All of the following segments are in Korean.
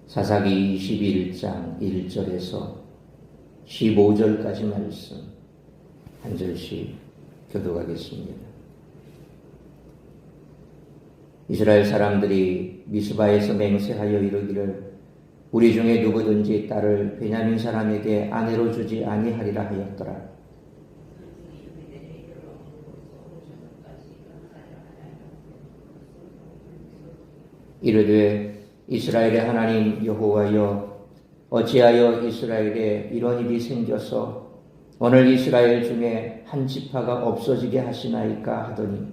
사사기 21장 1절에서 15절까지 말씀 한 절씩 교독하겠습니다. 이스라엘 사람들이 미스바에서 맹세하여 이르기를 우리 중에 누구든지 딸을 베냐민 사람에게 아내로 주지 아니하리라 하였더라. 이르되 이스라엘의 하나님 여호와여, 어찌하여 이스라엘에 이런 일이 생겨서 오늘 이스라엘 중에 한 지파가 없어지게 하시나이까 하더니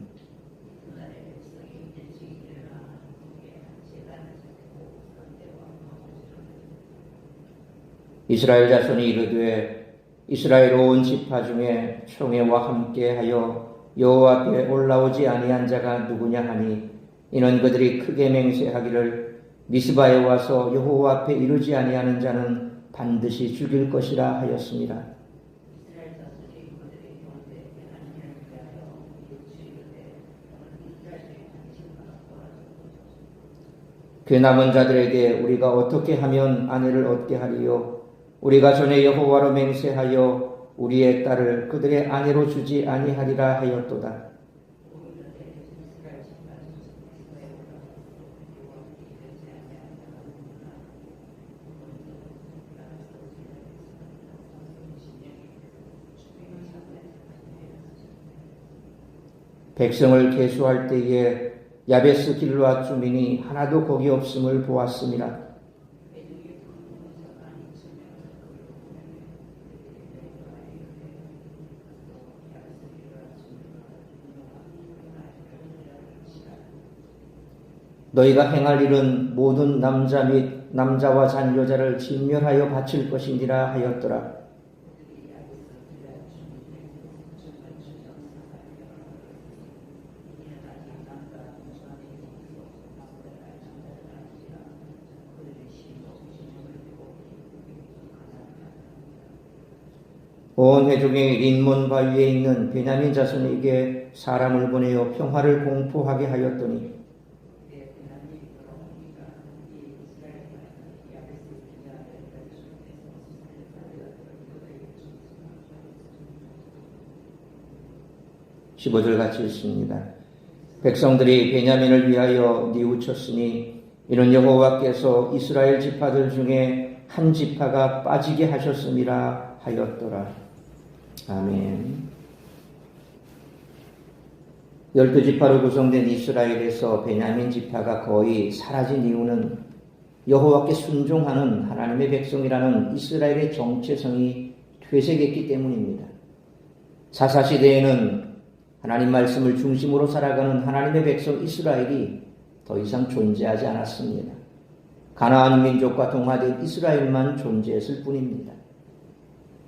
이스라엘 자손이 이르되 이스라엘 온 지파 중에 총회와 함께하여 여호와 앞에 올라오지 아니한 자가 누구냐 하니 이는 그들이 크게 맹세하기를 미스바에 와서 여호와 앞에 이르지 아니하는 자는 반드시 죽일 것이라 하였습니다. 그 남은 자들에게 우리가 어떻게 하면 아내를 얻게 하리요? 우리가 전에 여호와로 맹세하여 우리의 딸을 그들의 아내로 주지 아니하리라 하였도다. 백성을 계수할 때에 야베스 길르앗 주민이 하나도 거기 없음을 보았습니다. 너희가 행할 일은 모든 남자 및 남자와 잔여자를 진멸하여 바칠 것이니라 하였더라. 온 회중이 린몬 바위에 있는 베냐민 자손에게 사람을 보내어 평화를 공포하게 하였더니 (15절) 같이 읽습니다. 백성들이 베냐민을 위하여 뉘우쳤으니 이는 여호와께서 이스라엘 지파들 중에 한 지파가 빠지게 하셨음이라 하였더라. 아멘. 12지파로 구성된 이스라엘에서 베냐민 지파가 거의 사라진 이유는 여호와께 순종하는 하나님의 백성이라는 이스라엘의 정체성이 퇴색했기 때문입니다. 사사시대에는 하나님 말씀을 중심으로 살아가는 하나님의 백성 이스라엘이 더 이상 존재하지 않았습니다. 가나안 민족과 동화된 이스라엘만 존재했을 뿐입니다.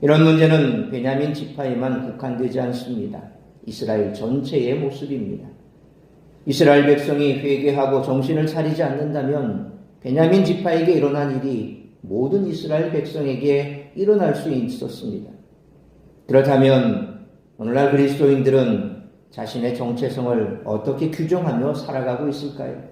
이런 문제는 베냐민 지파에만 국한되지 않습니다. 이스라엘 전체의 모습입니다. 이스라엘 백성이 회개하고 정신을 차리지 않는다면 베냐민 지파에게 일어난 일이 모든 이스라엘 백성에게 일어날 수 있었습니다. 그렇다면 오늘날 그리스도인들은 자신의 정체성을 어떻게 규정하며 살아가고 있을까요?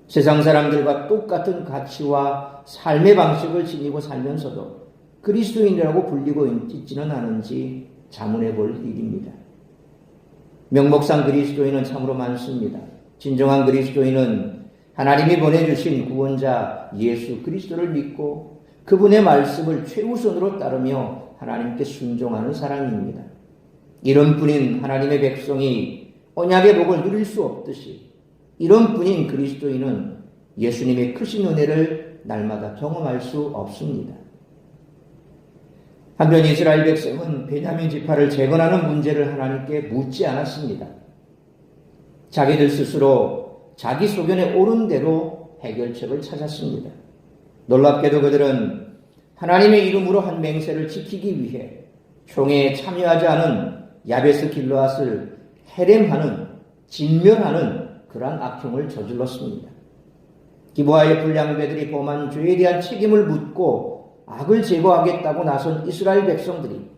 세상 사람들과 똑같은 가치와 삶의 방식을 지니고 살면서도 그리스도인이라고 불리고 있지는 않은지 자문해 볼 일입니다. 명목상 그리스도인은 참으로 많습니다. 진정한 그리스도인은 하나님이 보내주신 구원자 예수 그리스도를 믿고 그분의 말씀을 최우선으로 따르며 하나님께 순종하는 사람입니다. 이런 분인 하나님의 백성이 언약의 복을 누릴 수 없듯이 이런 분인 그리스도인은 예수님의 크신 은혜를 날마다 경험할 수 없습니다. 한편 이스라엘 백성은 베냐민 지파를 재건하는 문제를 하나님께 묻지 않았습니다. 자기들 스스로 자기 소견에 옳은 대로 해결책을 찾았습니다. 놀랍게도 그들은 하나님의 이름으로 한 맹세를 지키기 위해 총회에 참여하지 않은 야베스 길르앗을 해렘하는, 진멸하는 그러한 악행을 저질렀습니다. 기브아의 불량배들이 범한 죄에 대한 책임을 묻고 악을 제거하겠다고 나선 이스라엘 백성들이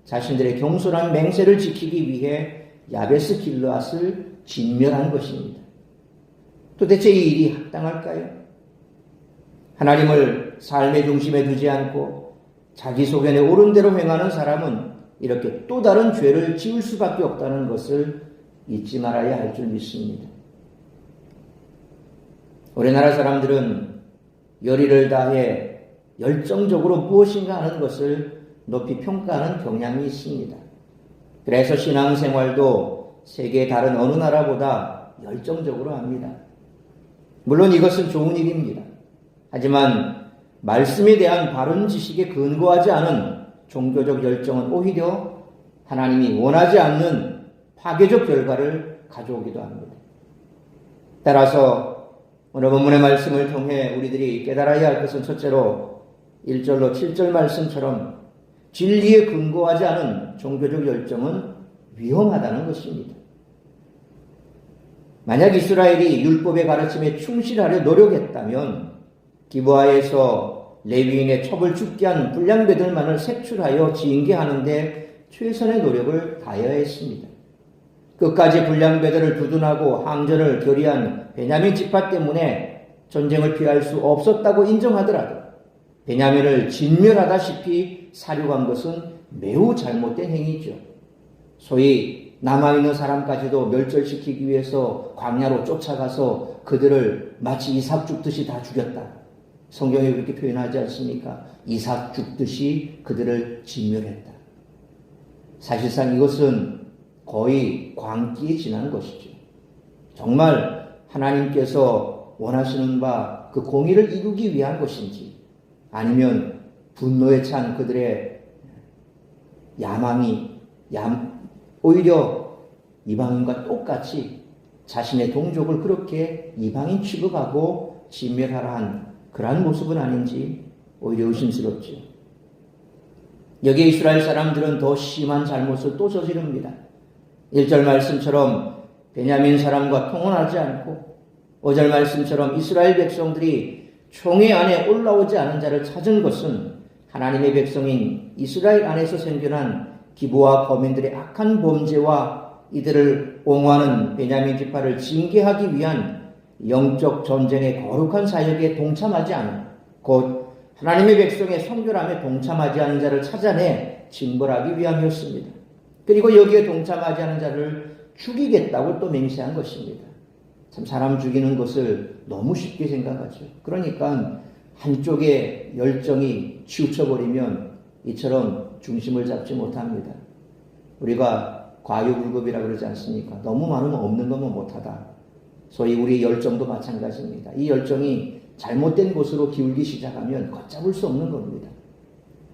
자신들의 경솔한 맹세를 지키기 위해 야베스 길르앗을 진멸한 것입니다. 도대체 이 일이 합당할까요? 하나님을 삶의 중심에 두지 않고 자기 소견에 옳은 대로 행하는 사람은 이렇게 또 다른 죄를 지을 수밖에 없다는 것을 잊지 말아야 할 줄 믿습니다. 우리나라 사람들은 열의를 다해 열정적으로 무엇인가 하는 것을 높이 평가하는 경향이 있습니다. 그래서 신앙생활도 세계의 다른 어느 나라보다 열정적으로 합니다. 물론 이것은 좋은 일입니다. 하지만 말씀에 대한 바른 지식에 근거하지 않은 종교적 열정은 오히려 하나님이 원하지 않는 파괴적 결과를 가져오기도 합니다. 따라서 오늘 본문의 말씀을 통해 우리들이 깨달아야 할 것은 첫째로 1절로 7절 말씀처럼 진리에 근거하지 않은 종교적 열정은 위험하다는 것입니다. 만약 이스라엘이 율법의 가르침에 충실하려 노력했다면 기브아에서 레위인의 첩을 죽게 한 불량배들만을 색출하여 징계하는데 최선의 노력을 다해야 했습니다. 끝까지 불량배들을 두둔하고 항전을 결의한 베냐민 지파 때문에 전쟁을 피할 수 없었다고 인정하더라도 베냐민을 진멸하다시피 사륙한 것은 매우 잘못된 행위죠. 소위 남아있는 사람까지도 멸절시키기 위해서 광야로 쫓아가서 그들을 마치 이삭 죽듯이 다 죽였다. 성경에 그렇게 표현하지 않습니까? 이삭 죽듯이 그들을 진멸했다. 사실상 이것은 거의 광기에 지나는 것이죠. 정말 하나님께서 원하시는 바 그 공의를 이루기 위한 것인지 아니면 분노에 찬 그들의 야망이 오히려 이방인과 똑같이 자신의 동족을 그렇게 이방인 취급하고 진멸하라 한 그러한 모습은 아닌지 오히려 의심스럽죠. 여기에 이스라엘 사람들은 더 심한 잘못을 또 저지릅니다. 1절 말씀처럼 베냐민 사람과 통혼하지 않고 5절 말씀처럼 이스라엘 백성들이 총회 안에 올라오지 않은 자를 찾은 것은 하나님의 백성인 이스라엘 안에서 생겨난 기브아 거민들의 악한 범죄와 이들을 옹호하는 베냐민 지파를 징계하기 위한 영적 전쟁의 거룩한 사역에 동참하지 않은 곧 하나님의 백성의 성결함에 동참하지 않은 자를 찾아내 징벌하기 위함이었습니다. 그리고 여기에 동참하지 않은 자를 죽이겠다고 또 맹세한 것입니다. 참 사람 죽이는 것을 너무 쉽게 생각하죠. 그러니까 한쪽의 열정이 치우쳐버리면 이처럼 중심을 잡지 못합니다. 우리가 과유불급이라고 그러지 않습니까? 너무 많으면 없는 것만 못하다. 소위 우리의 열정도 마찬가지입니다. 이 열정이 잘못된 곳으로 기울기 시작하면 걷잡을 수 없는 겁니다.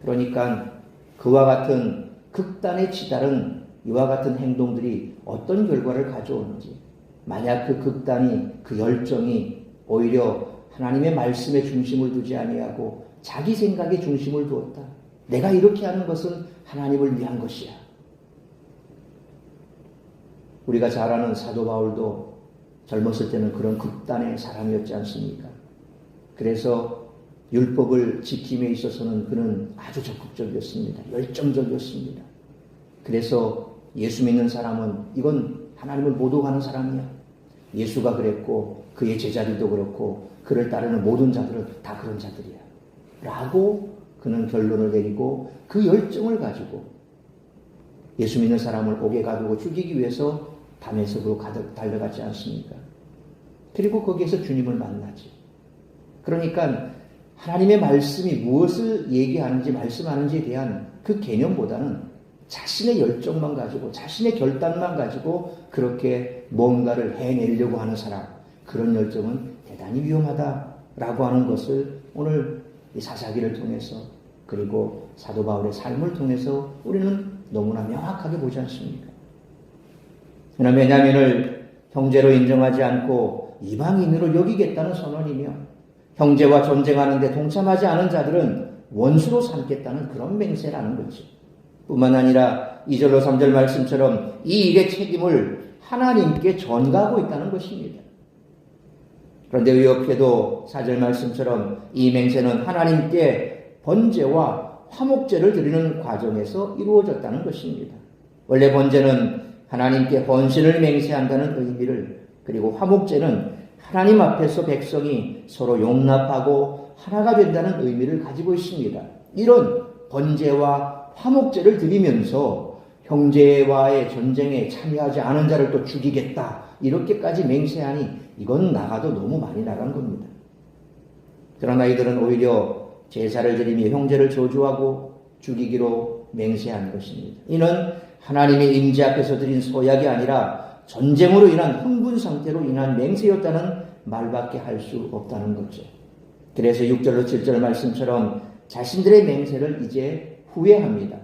그러니까 그와 같은 극단에 치달은 이와 같은 행동들이 어떤 결과를 가져오는지, 만약 그 극단이, 그 열정이 오히려 하나님의 말씀에 중심을 두지 아니하고 자기 생각에 중심을 두었다. 내가 이렇게 하는 것은 하나님을 위한 것이야. 우리가 잘 아는 사도 바울도 젊었을 때는 그런 극단의 사람이었지 않습니까? 그래서 율법을 지킴에 있어서는 그는 아주 적극적이었습니다. 열정적이었습니다. 그래서 예수 믿는 사람은 이건 하나님을 모독하는 사람이야. 예수가 그랬고 그의 제자들도 그렇고 그를 따르는 모든 자들은 다 그런 자들이야. 라고 그는 결론을 내리고 그 열정을 가지고 예수 믿는 사람을 옥에 가두고 죽이기 위해서 다메섹으로 달려갔지 않습니까? 그리고 거기에서 주님을 만나지. 그러니까 하나님의 말씀이 무엇을 얘기하는지 말씀하는지에 대한 그 개념보다는 자신의 열정만 가지고 자신의 결단만 가지고 그렇게 뭔가를 해내려고 하는 사람, 그런 열정은 대단히 위험하다라고 하는 것을 오늘 이 사사기를 통해서 그리고 사도 바울의 삶을 통해서 우리는 너무나 명확하게 보지 않습니까? 그러나 베냐민을 형제로 인정하지 않고 이방인으로 여기겠다는 선언이며 형제와 전쟁하는 데 동참하지 않은 자들은 원수로 삼겠다는 그런 맹세라는 거죠. 뿐만 아니라 2절로 3절 말씀처럼 이 일의 책임을 하나님께 전가하고 있다는 것입니다. 그런데 의혹해도 4절 말씀처럼 이 맹세는 하나님께 번제와 화목제를 드리는 과정에서 이루어졌다는 것입니다. 원래 번제는 하나님께 헌신을 맹세한다는 의미를, 그리고 화목제는 하나님 앞에서 백성이 서로 용납하고 하나가 된다는 의미를 가지고 있습니다. 이런 번제와 화목제를 드리면서 형제와의 전쟁에 참여하지 않은 자를 또 죽이겠다, 이렇게까지 맹세하니 이건 나가도 너무 많이 나간 겁니다. 그러나 이들은 오히려 제사를 드리며 형제를 저주하고 죽이기로 맹세한 것입니다. 이는 하나님의 임재 앞에서 드린 소약이 아니라 전쟁으로 인한 흥분 상태로 인한 맹세였다는 말밖에 할 수 없다는 거죠. 그래서 6절로 7절 말씀처럼 자신들의 맹세를 이제 후회합니다.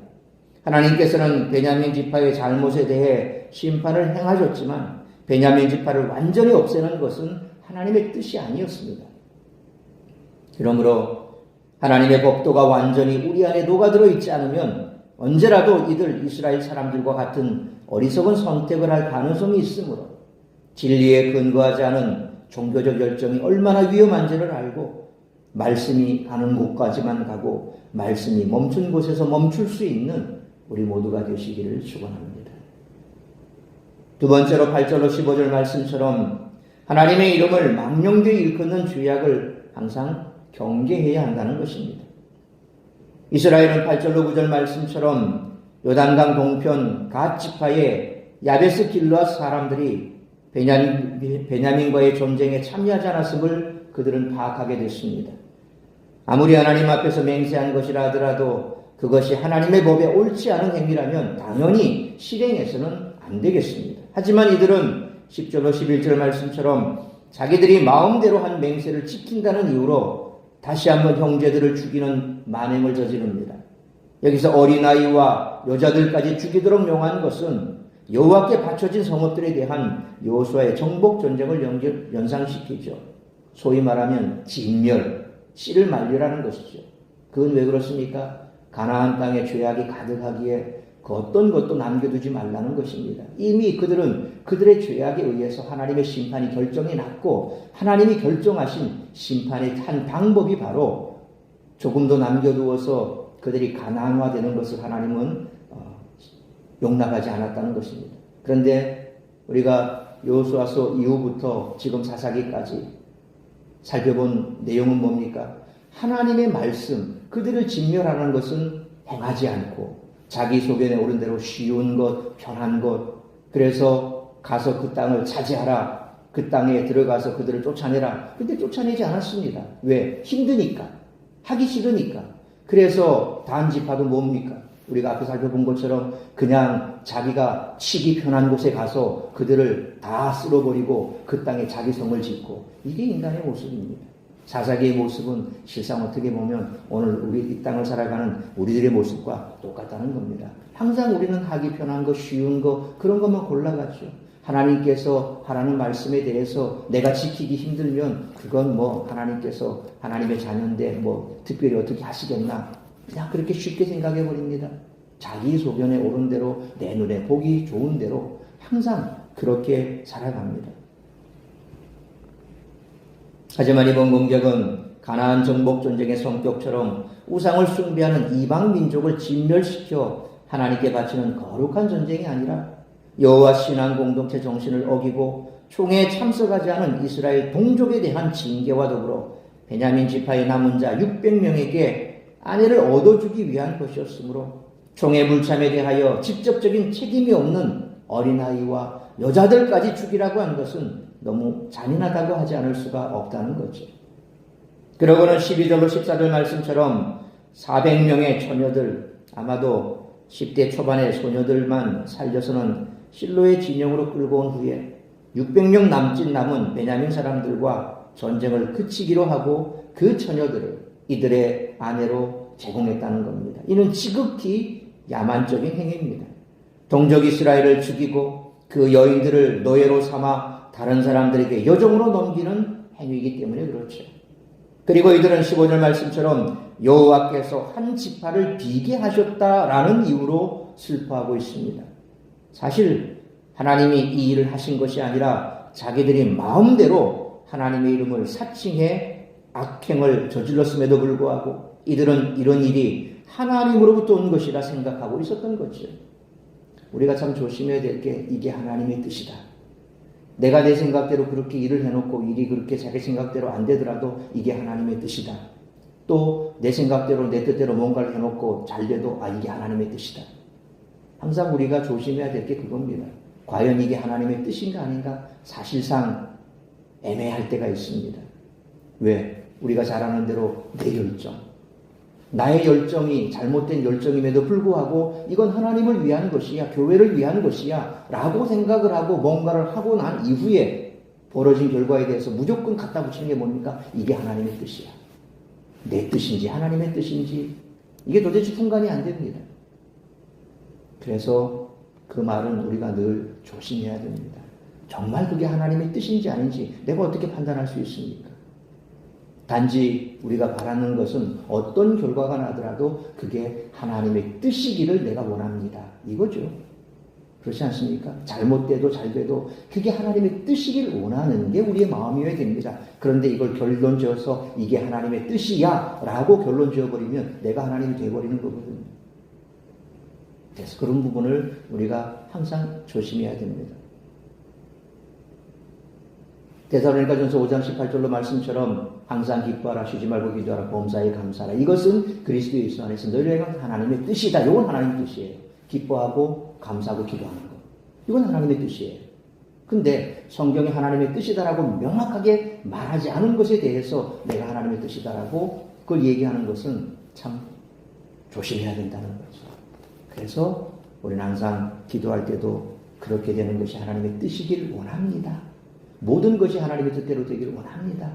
하나님께서는 베냐민 지파의 잘못에 대해 심판을 행하셨지만 베냐민 지파를 완전히 없애는 것은 하나님의 뜻이 아니었습니다. 그러므로 하나님의 법도가 완전히 우리 안에 녹아들어 있지 않으면 언제라도 이들 이스라엘 사람들과 같은 어리석은 선택을 할 가능성이 있으므로 진리에 근거하지 않은 종교적 열정이 얼마나 위험한지를 알고 말씀이 가는 곳까지만 가고 말씀이 멈춘 곳에서 멈출 수 있는 우리 모두가 되시기를 축원합니다. 두 번째로 8절로 15절 말씀처럼 하나님의 이름을 망령되이 일컫는 죄악을 항상 경계해야 한다는 것입니다. 이스라엘은 8절로 9절 말씀처럼 요단강 동편 갓 지파의 야베스 길르앗 사람들이 베냐민과의 전쟁에 참여하지 않았음을 그들은 파악하게 됐습니다. 아무리 하나님 앞에서 맹세한 것이라 하더라도 그것이 하나님의 법에 옳지 않은 행위라면 당연히 실행해서는 안 되겠습니다. 하지만 이들은 10절로 11절 말씀처럼 자기들이 마음대로 한 맹세를 지킨다는 이유로 다시 한번 형제들을 죽이는 만행을 저지릅니다. 여기서 어린아이와 여자들까지 죽이도록 명한 것은 여호와께 바쳐진 성읍들에 대한 여호수아의 정복 전쟁을 연상시키죠. 소위 말하면 진멸, 씨를 말리라는 것이죠. 그건 왜 그렇습니까? 가나안 땅에 죄악이 가득하기에 그 어떤 것도 남겨두지 말라는 것입니다. 이미 그들은 그들의 죄악에 의해서 하나님의 심판이 결정이 났고 하나님이 결정하신 심판의 한 방법이 바로 조금도 남겨두어서 그들이 가나안화되는 것을 하나님은 용납하지 않았다는 것입니다. 그런데 우리가 여호수아서 이후부터 지금 사사기까지 살펴본 내용은 뭡니까? 하나님의 말씀, 그들을 진멸하는 것은 행하지 않고 자기 소견에 오른 대로 쉬운 것, 편한 것, 그래서 가서 그 땅을 차지하라, 그 땅에 들어가서 그들을 쫓아내라. 근데 쫓아내지 않았습니다. 왜? 힘드니까, 하기 싫으니까. 그래서 단지파도 뭡니까? 우리가 앞에 살펴본 것처럼 그냥 자기가 치기 편한 곳에 가서 그들을 다 쓸어버리고 그 땅에 자기 성을 짓고, 이게 인간의 모습입니다. 사사기의 모습은 실상 어떻게 보면 오늘 우리 이 땅을 살아가는 우리들의 모습과 똑같다는 겁니다. 항상 우리는 하기 편한 거, 쉬운 거, 그런 것만 골라가죠. 하나님께서 하라는 말씀에 대해서 내가 지키기 힘들면 그건 뭐 하나님께서 하나님의 자녀인데 뭐 특별히 어떻게 하시겠나, 그냥 그렇게 쉽게 생각해 버립니다. 자기 소견에 오른 대로, 내 눈에 보기 좋은 대로 항상 그렇게 살아갑니다. 하지만 이번 공격은 가나안 정복 전쟁의 성격처럼 우상을 숭배하는 이방 민족을 진멸시켜 하나님께 바치는 거룩한 전쟁이 아니라 여호와 신앙 공동체 정신을 어기고 총회에 참석하지 않은 이스라엘 동족에 대한 징계와 더불어 베냐민 지파의 남은 자 600명에게 아내를 얻어주기 위한 것이었으므로 총회 불참에 대하여 직접적인 책임이 없는 어린아이와 여자들까지 죽이라고 한 것은 너무 잔인하다고 하지 않을 수가 없다는 거죠. 그러고는 12절로 14절 말씀처럼 400명의 처녀들, 아마도 10대 초반의 소녀들만 살려서는 실로의 진영으로 끌고 온 후에 600명 남짓 남은 베냐민 사람들과 전쟁을 그치기로 하고 그 처녀들을 이들의 아내로 제공했다는 겁니다. 이는 지극히 야만적인 행위입니다. 동족 이스라엘을 죽이고 그 여인들을 노예로 삼아 다른 사람들에게 여종으로 넘기는 행위이기 때문에 그렇죠. 그리고 이들은 15절 말씀처럼 여호와께서 한 지파를 비게 하셨다라는 이유로 슬퍼하고 있습니다. 사실 하나님이 이 일을 하신 것이 아니라 자기들이 마음대로 하나님의 이름을 사칭해 악행을 저질렀음에도 불구하고 이들은 이런 일이 하나님으로부터 온 것이라 생각하고 있었던 거죠. 우리가 참 조심해야 될 게 이게 하나님의 뜻이다. 내가 내 생각대로 그렇게 일을 해놓고 일이 그렇게 자기 생각대로 안 되더라도 이게 하나님의 뜻이다. 또 내 생각대로 내 뜻대로 뭔가를 해놓고 잘 돼도 이게 하나님의 뜻이다. 항상 우리가 조심해야 될 게 그겁니다. 과연 이게 하나님의 뜻인가 아닌가? 사실상 애매할 때가 있습니다. 왜? 우리가 잘 아는 대로 내 열정, 나의 열정이 잘못된 열정임에도 불구하고 이건 하나님을 위한 것이야, 교회를 위한 것이야 라고 생각을 하고 뭔가를 하고 난 이후에 벌어진 결과에 대해서 무조건 갖다 붙이는 게 뭡니까? 이게 하나님의 뜻이야. 내 뜻인지 하나님의 뜻인지 이게 도대체 분간이 안 됩니다. 그래서 그 말은 우리가 늘 조심해야 됩니다. 정말 그게 하나님의 뜻인지 아닌지 내가 어떻게 판단할 수 있습니까? 단지 우리가 바라는 것은 어떤 결과가 나더라도 그게 하나님의 뜻이기를 내가 원합니다. 이거죠. 그렇지 않습니까? 잘못돼도 잘돼도 그게 하나님의 뜻이길 원하는 게 우리의 마음이어야 됩니다. 그런데 이걸 결론 지어서 이게 하나님의 뜻이야 라고 결론 지어버리면 내가 하나님이 되어버리는 거거든요. 그래서 그런 부분을 우리가 항상 조심해야 됩니다. 데살로니가전서 5장 18절로 말씀처럼 항상 기뻐하라, 쉬지 말고 기도하라, 범사에 감사하라. 이것은 그리스도 예수 안에서 너희에게 하나님의 뜻이다. 이건 하나님의 뜻이에요. 기뻐하고 감사하고 기도하는 것. 이건 하나님의 뜻이에요. 근데 성경에 하나님의 뜻이다라고 명확하게 말하지 않은 것에 대해서 내가 하나님의 뜻이다라고 그걸 얘기하는 것은 참 조심해야 된다는 거죠. 그래서 우리는 항상 기도할 때도 그렇게 되는 것이 하나님의 뜻이길 원합니다. 모든 것이 하나님의 뜻대로 되기를 원합니다.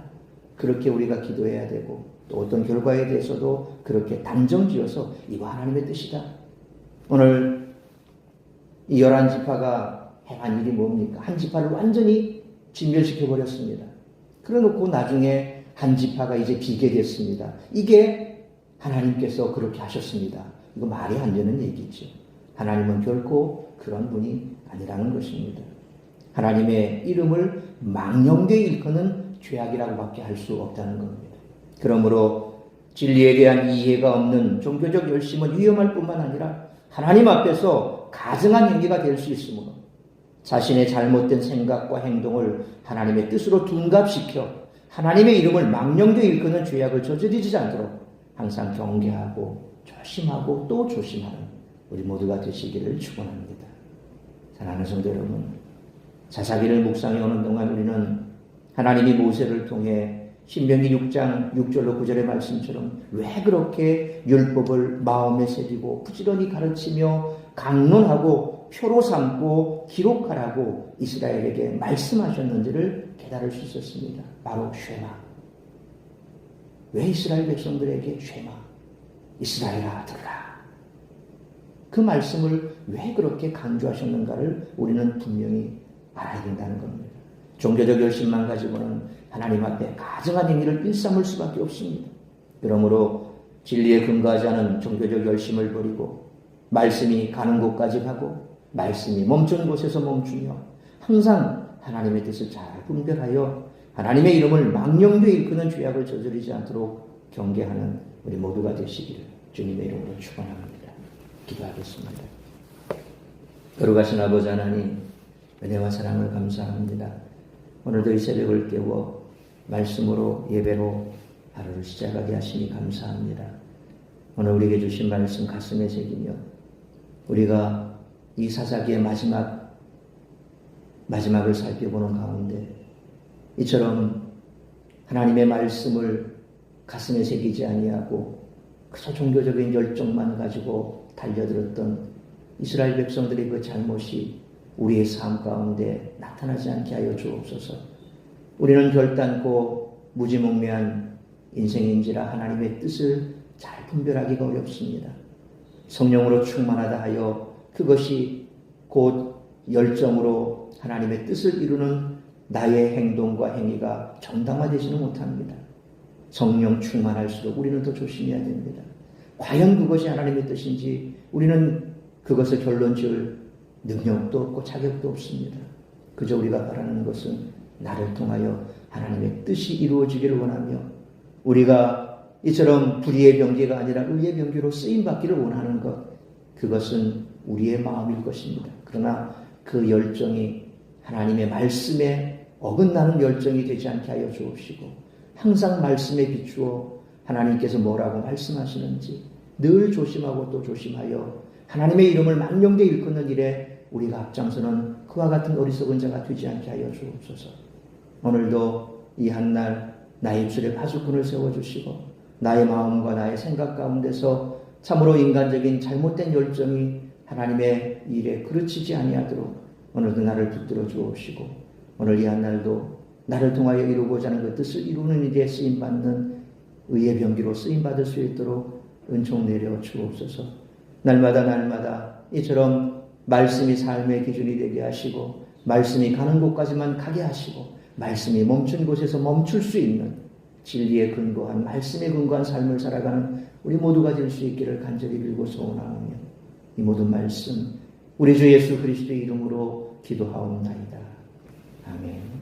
그렇게 우리가 기도해야 되고 또 어떤 결과에 대해서도 그렇게 단정지어서 이거 하나님의 뜻이다. 오늘 이 11지파가 행한 일이 뭡니까? 한 지파를 완전히 진멸시켜버렸습니다. 그래놓고 나중에 한 지파가 이제 비게 됐습니다. 이게 하나님께서 그렇게 하셨습니다. 이거 말이 안 되는 얘기죠. 하나님은 결코 그런 분이 아니라는 것입니다. 하나님의 이름을 망령되이 일컫는 죄악이라고밖에 할 수 없다는 겁니다. 그러므로 진리에 대한 이해가 없는 종교적 열심은 위험할 뿐만 아니라 하나님 앞에서 가증한 행위가 될 수 있으므로 자신의 잘못된 생각과 행동을 하나님의 뜻으로 둔갑시켜 하나님의 이름을 망령되이 일컫는 죄악을 저지르지 않도록 항상 경계하고 조심하고 또 조심하는 우리 모두가 되시기를 축원합니다. 사랑하는 성도 여러분, 사사기를 묵상해 오는 동안 우리는 하나님이 모세를 통해 신명기 6장 6절로 9절의 말씀처럼 왜 그렇게 율법을 마음에 새기고 부지런히 가르치며 강론하고 표로 삼고 기록하라고 이스라엘에게 말씀하셨는지를 깨달을 수 있었습니다. 바로 쉐마. 왜 이스라엘 백성들에게 쉐마? 이스라엘아 들으라. 그 말씀을 왜 그렇게 강조하셨는가를 우리는 분명히 알아야 된다는 겁니다. 종교적 열심만 가지고는 하나님 앞에 가증한 행위를 일삼을 수밖에 없습니다. 그러므로 진리에 근거하지 않은 종교적 열심을 버리고 말씀이 가는 곳까지 가고 말씀이 멈춘 곳에서 멈추며 항상 하나님의 뜻을 잘 분별하여 하나님의 이름을 망령되이 일컫는 죄악을 저지르지 않도록 경계하는 우리 모두가 되시기를 주님의 이름으로 축원합니다. 기도하겠습니다. 거룩하신 아버지 하나님, 은혜와 사랑을 감사합니다. 오늘도 이 새벽을 깨워 말씀으로 예배로 하루를 시작하게 하시니 감사합니다. 오늘 우리에게 주신 말씀 가슴에 새기며 우리가 이 사사기의 마지막을 살펴보는 가운데 이처럼 하나님의 말씀을 가슴에 새기지 아니하고 그저 종교적인 열정만 가지고 달려들었던 이스라엘 백성들의 그 잘못이 우리의 삶 가운데 나타나지 않게 하여 주옵소서. 우리는 결단코 무지몽매한 인생인지라 하나님의 뜻을 잘 분별하기가 어렵습니다. 성령으로 충만하다 하여 그것이 곧 열정으로 하나님의 뜻을 이루는 나의 행동과 행위가 정당화되지는 못합니다. 성령 충만할수록 우리는 더 조심해야 됩니다. 과연 그것이 하나님의 뜻인지 우리는 그것을 결론 지을 능력도 없고 자격도 없습니다. 그저 우리가 바라는 것은 나를 통하여 하나님의 뜻이 이루어지기를 원하며 우리가 이처럼 불의의 병기가 아니라 의의 병기로 쓰임받기를 원하는 것, 그것은 우리의 마음일 것입니다. 그러나 그 열정이 하나님의 말씀에 어긋나는 열정이 되지 않게 하여 주옵시고 항상 말씀에 비추어 하나님께서 뭐라고 말씀하시는지 늘 조심하고 또 조심하여 하나님의 이름을 망령되이 일컫는 일에 우리가 앞장서는 그와 같은 어리석은 자가 되지 않게 하여 주옵소서. 오늘도 이 한날 나의 입술에 파수꾼을 세워주시고 나의 마음과 나의 생각 가운데서 참으로 인간적인 잘못된 열정이 하나님의 일에 그르치지 아니하도록 오늘도 나를 붙들어 주옵시고 오늘 이 한날도 나를 통하여 이루고자 하는 그 뜻을 이루는 일에 쓰임받는 의의 병기로 쓰임받을 수 있도록 은총 내려 주옵소서. 날마다 이처럼 말씀이 삶의 기준이 되게 하시고 말씀이 가는 곳까지만 가게 하시고 말씀이 멈춘 곳에서 멈출 수 있는 진리에 근거한 말씀에 근거한 삶을 살아가는 우리 모두가 될 수 있기를 간절히 빌고 소원하오며 이 모든 말씀 우리 주 예수 그리스도의 이름으로 기도하옵나이다. 아멘.